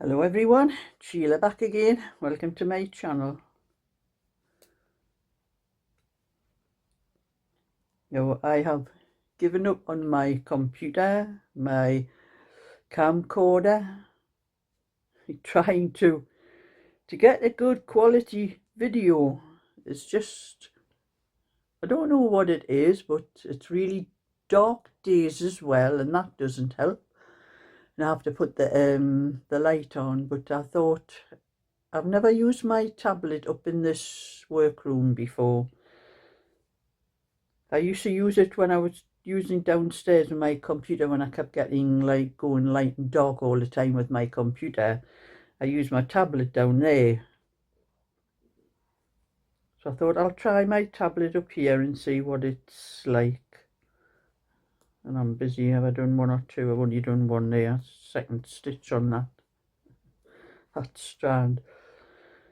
Hello everyone, Sheila back again. Welcome to my channel. Now I have given up on my computer, my camcorder, trying to get a good quality video. It's just, I don't know what it is, but it's really dark days as well, and that doesn't help. And I have to put the light on, but I thought, I've never used my tablet up in this workroom before. I used to use it when I was using downstairs with my computer, when I kept getting like going light and dark all the time with my computer. I used my tablet down there. So I thought I'll try my tablet up here and see what it's like. And I'm busy. Have I done one or two? I've only done one there. Second stitch on that strand.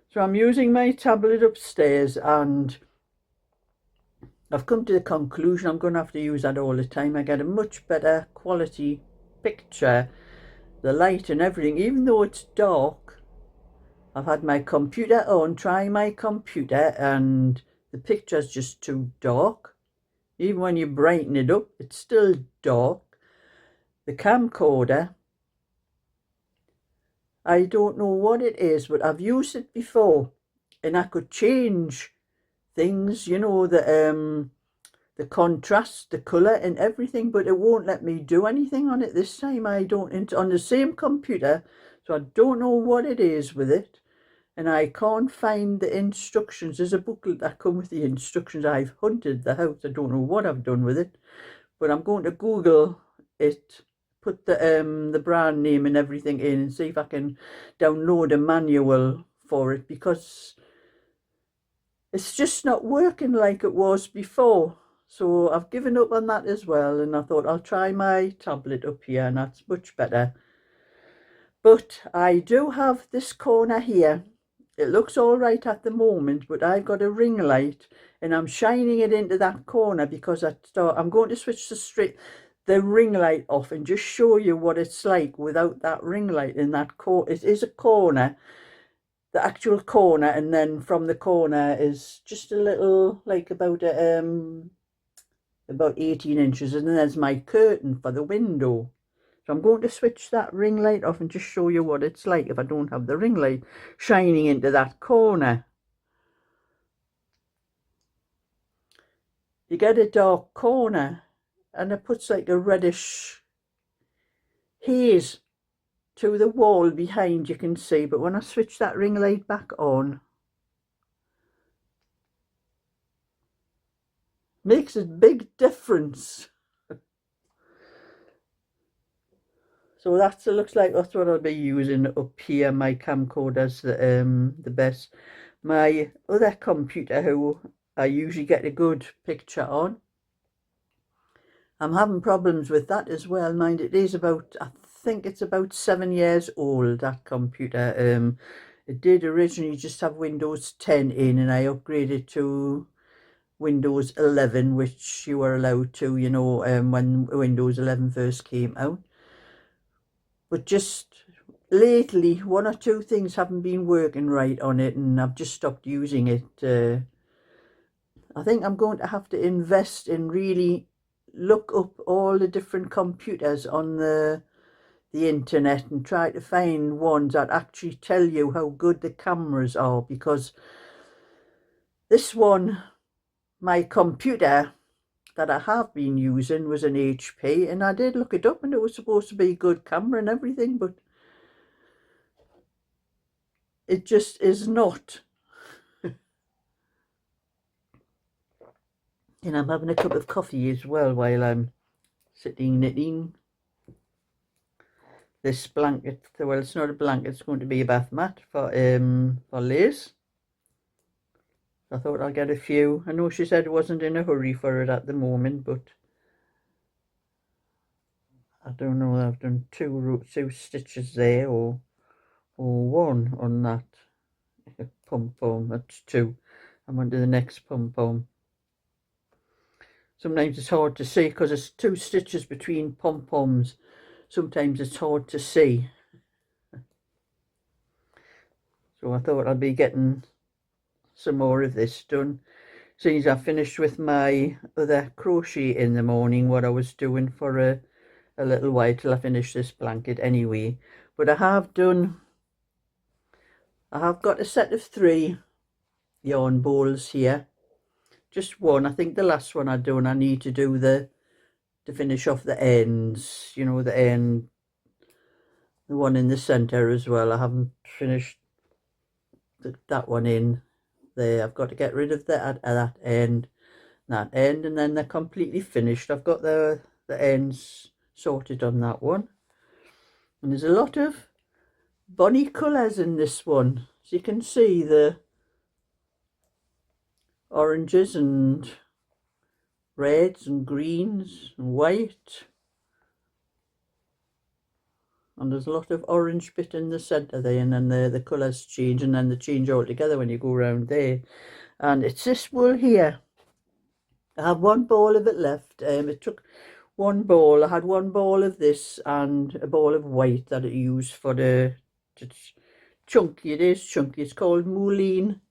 So I'm using my tablet upstairs, and I've come to the conclusion I'm going to have to use that all the time. I get a much better quality picture, the light and everything, even though it's dark. I've had my computer on, trying my computer, and the picture's just too dark. Even when you brighten it up, it's still dark. The camcorder, I don't know what it is, but I've used it before, and I could change things, you know, the contrast, the colour and everything, but it won't let me do anything on it this time. I don't, on the same computer, so I don't know what it is with it, and I can't find the instructions. There's a booklet that comes with the instructions. I've hunted the house. I don't know what I've done with it, but I'm going to Google it, put the brand name and everything in, and see if I can download a manual for it, because it's just not working like it was before. So I've given up on that as well, and I thought I'll try my tablet up here, and that's much better. But I do have this corner here. It looks all right at the moment, but I've got a ring light, and I'm shining it into that corner because I'm going to switch the ring light off and just show you what it's like without that ring light in that corner. It is a corner, the actual corner, and then from the corner is just a little, like about 18 inches, and then there's my curtain for the window. So I'm going to switch that ring light off and just show you what it's like if I don't have the ring light shining into that corner. You get a dark corner, and it puts like a reddish haze to the wall behind, you can see. But when I switch that ring light back on, makes a big difference. So it looks like that's what I'll be using up here. My camcorder's the best. My other computer, who I usually get a good picture on, I'm having problems with that as well. Mind, it is about, I think it's about 7 years old, that computer. It did originally just have Windows 10 in, and I upgraded to Windows 11, which you were allowed to, you know, when Windows 11 first came out. But just lately, one or two things haven't been working right on it, and I've just stopped using it. I think I'm going to have to invest in really look up all the different computers on the internet and try to find ones that actually tell you how good the cameras are, because this one, my computer that I have been using, was an HP, and I did look it up, and it was supposed to be a good camera and everything, but it just is not. And I'm having a cup of coffee as well while I'm sitting knitting this blanket. Well, it's not a blanket, it's going to be a bath mat for Liz. I thought I'll get a few. I know she said it wasn't in a hurry for it at the moment, but I don't know. I've done two stitches there, or one on that pom-pom. That's two. I'm on to the next pom-pom. Sometimes it's hard to see because it's 2 stitches between pom-poms. Sometimes it's hard to see. So I thought I'd be getting some more of this done. Since I finished with my other crochet in the morning, what I was doing for a little while till I finish this blanket anyway. But I have got a set of 3 yarn balls here. Just one. I think the last one I need to do to finish off the ends, you know, the end, the one in the center as well. I haven't finished that one in there. I've got to get rid of that end, and then they're completely finished. I've got the ends sorted on that one, and there's a lot of bonny colours in this one. As you can see, the oranges and reds and greens and white, and there's a lot of orange bit in the centre there, and then the colours change, and then they change altogether when you go around there. And it's this wool here. I have 1 ball of it left. It took 1 ball. I had 1 ball of this and a ball of white that I used for the chunky. It is chunky. It's called Moulin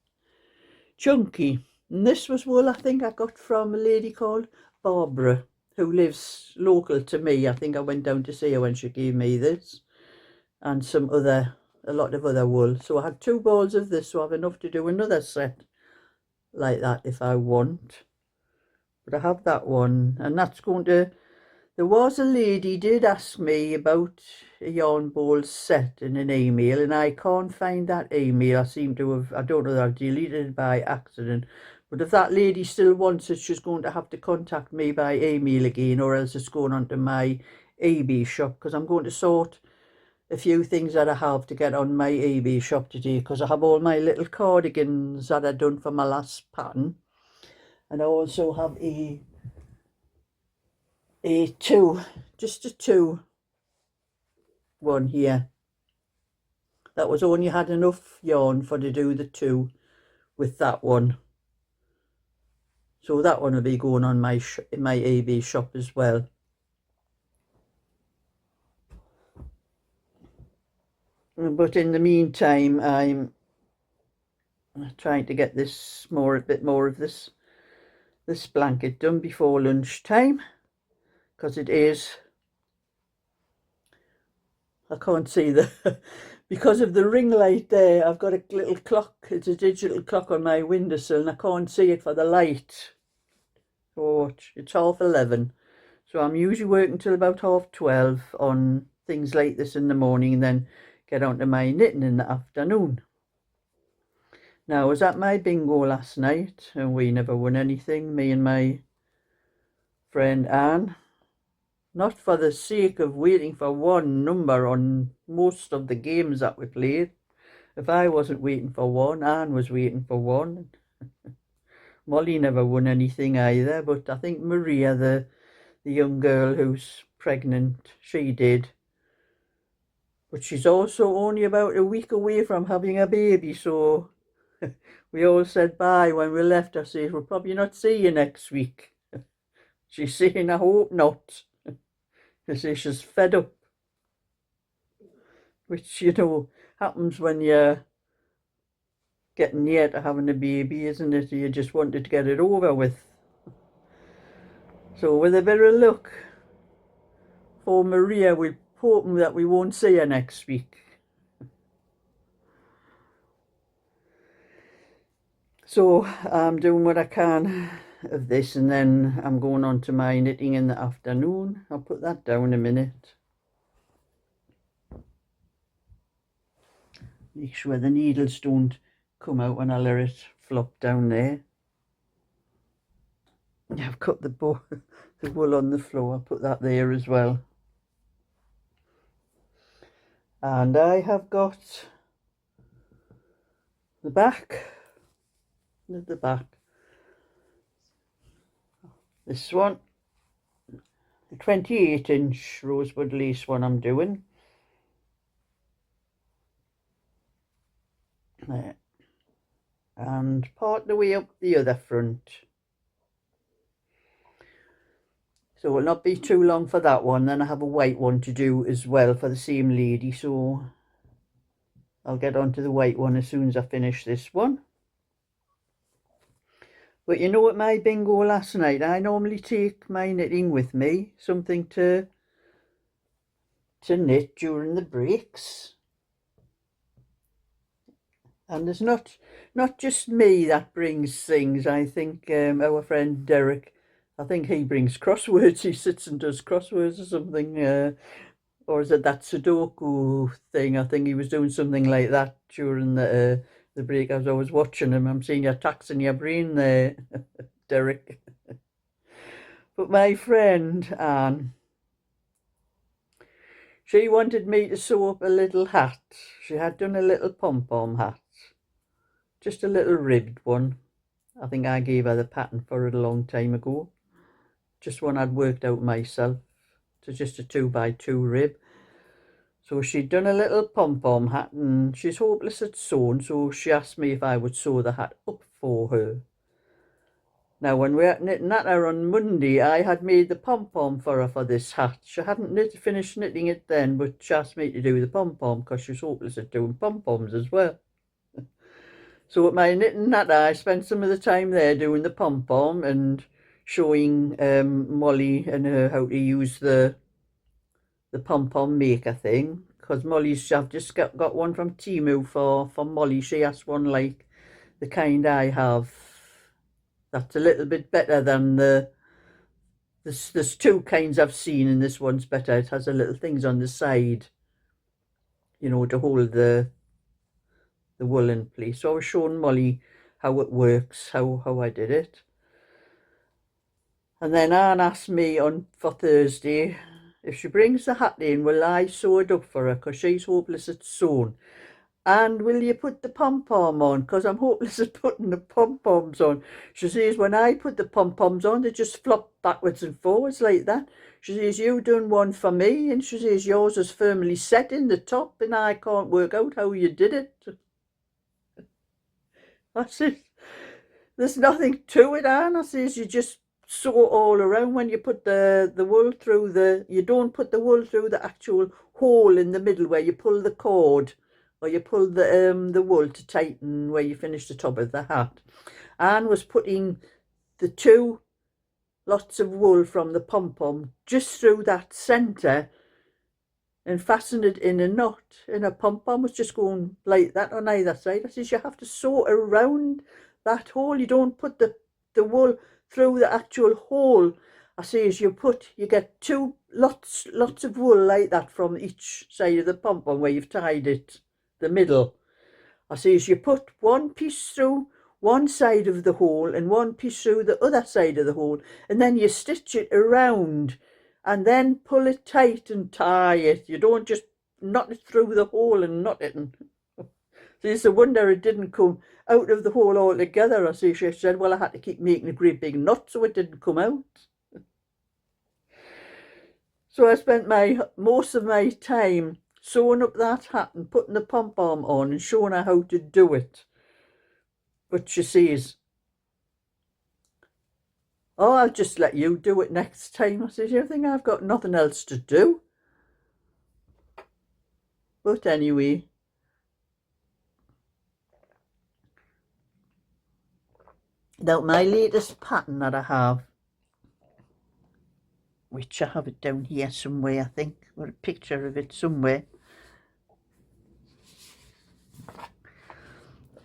Chunky. And this was wool I think I got from a lady called Barbara, who lives local to me. I think I went down to see her when she gave me this, and a lot of other wool. So I had 2 balls of this, so I have enough to do another set like that if I want. But I have that one, and that's going to... There was a lady did ask me about a yarn ball set in an email, and I can't find that email. I seem to have, I don't know that I've deleted it by accident. But if that lady still wants it, she's going to have to contact me by email again, or else it's going on to my eBay shop, because I'm going to sort a few things that I have to get on my eBay shop today, because I have all my little cardigans that I've done for my last pattern. And I also have just a 2 one here. That was only had enough yarn for to do the 2 with that one. So that one will be going on my eBay shop as well. But in the meantime, I'm trying to get this a bit more of this blanket done before lunchtime, because it is, I can't see because of the ring light there. I've got a little clock. It's a digital clock on my windowsill, and I can't see it for the light. So it's 11:30. So I'm usually working till about 12:30 on things like this in the morning, and then get on to my knitting in the afternoon. Now, I was at my bingo last night, and we never won anything, me and my friend Anne. Not for the sake of waiting for one number on most of the games that we played. If I wasn't waiting for one, Anne was waiting for one. Molly never won anything either, but I think Maria, the young girl who's pregnant, she did. But she's also only about a week away from having a baby, so we all said bye when we left. I said, we'll probably not see you next week. She's saying, I hope not. I say she's fed up. Which, you know, happens when you're getting near to having a baby, isn't it? You just wanted to get it over with. So with a bit of luck for Maria, we're hoping that we won't see her next week. So I'm doing what I can of this, and then I'm going on to my knitting in the afternoon. I'll put that down a minute. Make sure the needles don't come out when I let it flop down there. I've cut the wool on the floor. I'll put that there as well. And I have got the back. This one, the 28-inch rosewood lace one I'm doing. There. And part the way up the other front. So it will not be too long for that one. Then I have a white one to do as well for the same lady. So I'll get onto the white one as soon as I finish this one. But you know what my bingo last night, I normally take my knitting with me, something to knit during the breaks. And there's not just me that brings things. I think our friend Derek, I think he brings crosswords. He sits and does crosswords or something. Or is it that Sudoku thing? I think he was doing something like that during the break as I was watching him. I'm seeing you're taxing your brain there, Derek. But my friend Anne, she wanted me to sew up a little hat. She had done a little pom-pom hat, just a little ribbed one. I think I gave her the pattern for it a long time ago. Just one I'd worked out myself. It's just a 2x2 rib. So she'd done a little pom-pom hat and she's hopeless at sewing, so she asked me if I would sew the hat up for her. Now, when we were knitting at her on Monday, I had made the pom-pom for her for this hat. She hadn't finished knitting it then, but she asked me to do the pom-pom because she was hopeless at doing pom-poms as well. So at my knitting at her, I spent some of the time there doing the pom-pom and showing Molly and her how to use the pom-pom maker thing, because I've just got one from Temu for Molly. She has one like the kind I have. That's a little bit better than there's two kinds I've seen, and this one's better. It has a little things on the side, you know, to hold the wool in place. So I was showing Molly how it works, how I did it. And then Anne asked me for Thursday, if she brings the hat in, will I sew it up for her, because she's hopeless at sewing. And will you put the pom-pom on, because I'm hopeless at putting the pom-poms on. She says, when I put the pom-poms on, they just flop backwards and forwards like that. She says, you done one for me, and she says, yours is firmly set in the top, and I can't work out how you did it. I said, there's nothing to it, Anne. I says, you just sew all around when you put the wool through you don't put the wool through the actual hole in the middle where you pull the cord, or you pull the wool to tighten where you finish the top of the hat. Anne was putting the two lots of wool from the pom-pom just through that centre and fastened it in a knot, and a pom-pom was just going like that on either side. I says, you have to sew around that hole. You don't put the wool through the actual hole. I says, you get two lots of wool like that from each side of the pom-pom where you've tied it, the middle. I says, you put one piece through one side of the hole and one piece through the other side of the hole, and then you stitch it around and then pull it tight and tie it. You don't just knot it through the hole and knot it. So it's a wonder it didn't come out of the hole altogether. I see. She said, well, I had to keep making a great big knot so it didn't come out. So I spent most of my time sewing up that hat and putting the pom-pom on and showing her how to do it. But she says, oh, I'll just let you do it next time. I said, you think I've got nothing else to do? But anyway, now my latest pattern that I have, which I have it down here somewhere, I think, or a picture of it somewhere.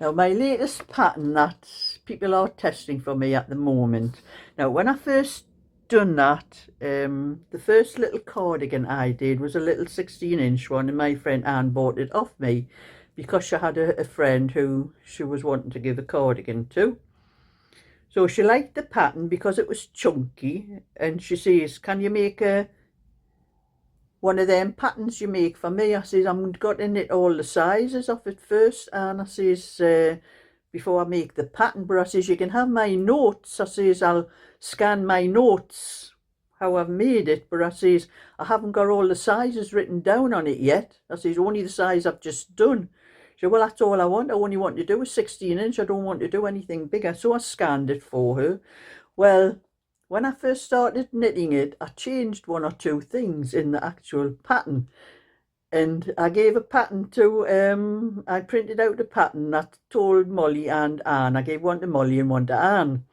Now, my latest pattern that people are testing for me at the moment. Now, when I first done that, the first little cardigan I did was a little 16-inch one, and my friend Anne bought it off me because she had a friend who she was wanting to give a cardigan to. So she liked the pattern because it was chunky, and she says, can you make one of them patterns you make for me? I says, I'm got to knit all the sizes of it first, and I says, before I make the pattern. But I says, you can have my notes. I says, I'll scan my notes how I've made it, but I says, I haven't got all the sizes written down on it yet. I says, only the size I've just done. She said, well, that's all I want. I only want to do a 16-inch. I don't want to do anything bigger. So I scanned it for her. Well, when I first started knitting it, I changed one or two things in the actual pattern. And I gave a pattern to, I printed out a pattern. I told Molly and Anne. I gave one to Molly and one to Anne.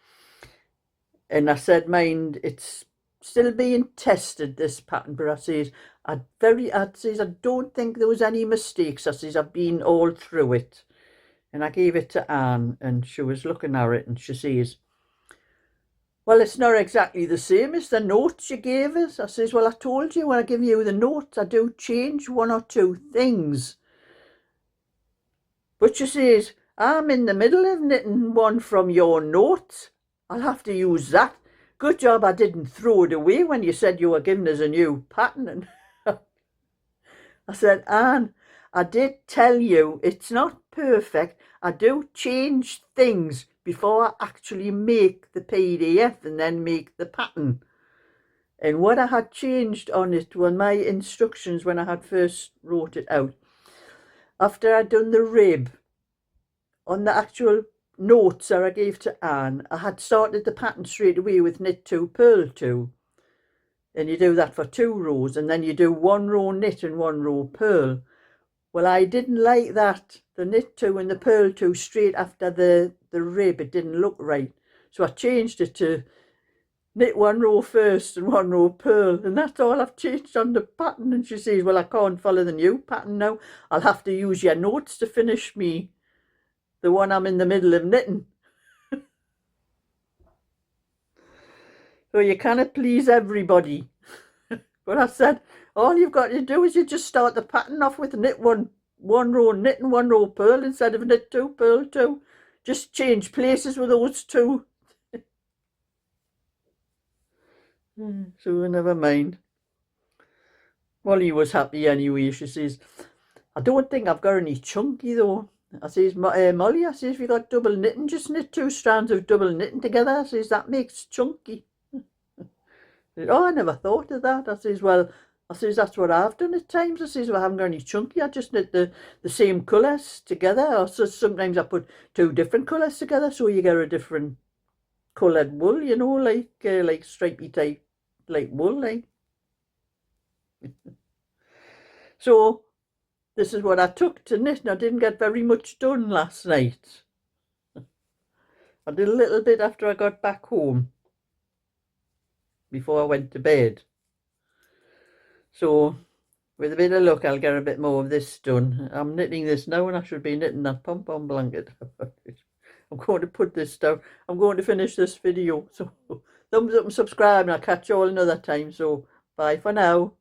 And I said, mind, it's still being tested, this pattern, but I says, I don't think there was any mistakes. I says, I've been all through it. And I gave it to Anne, and she was looking at it, and she says, well, it's not exactly the same as the notes you gave us. I says, well, I told you when I give you the notes, I do change one or two things. But she says, I'm in the middle of knitting one from your notes. I'll have to use that. Good job I didn't throw it away when you said you were giving us a new pattern. And I said, Anne, I did tell you it's not perfect. I do change things before I actually make the PDF and then make the pattern. And what I had changed on it were my instructions when I had first wrote it out. After I'd done the rib, on the actual notes that I gave to Anne, I had started the pattern straight away with knit 2, purl 2. And you do that for 2 rows, and then you do 1 row knit and 1 row purl. Well, I didn't like that, the knit 2 and the purl 2 straight after the rib. It didn't look right. So I changed it to knit 1 row first and 1 row purl, and that's all I've changed on the pattern. And she says, well, I can't follow the new pattern now. I'll have to use your notes to finish me the one I'm in the middle of knitting. So you cannot please everybody. But I said, all you've got to do is you just start the pattern off with knit one row knit and 1 row purl instead of knit 2, purl 2. Just change places with those two. So never mind. Molly was happy anyway. She says, I don't think I've got any chunky though. I says, Molly, I says, if you got double knitting, just knit 2 strands of double knitting together. I says, that makes chunky. Oh, I never thought of that. I says, well, I says, that's what I've done at times. I says, well, I haven't got any chunky. I just knit the same colours together. Or so sometimes I put 2 different colours together so you get a different coloured wool, you know, like stripy type, like wool, like. So this is what I took to knit, and I didn't get very much done last night. I did a little bit after I got back home, before I went to bed. So with a bit of luck, I'll get a bit more of this done. I'm knitting this now, and I should be knitting that pom-pom blanket. I'm going to put this down. I'm going to finish this video. So thumbs up and subscribe, and I'll catch you all another time. So bye for now.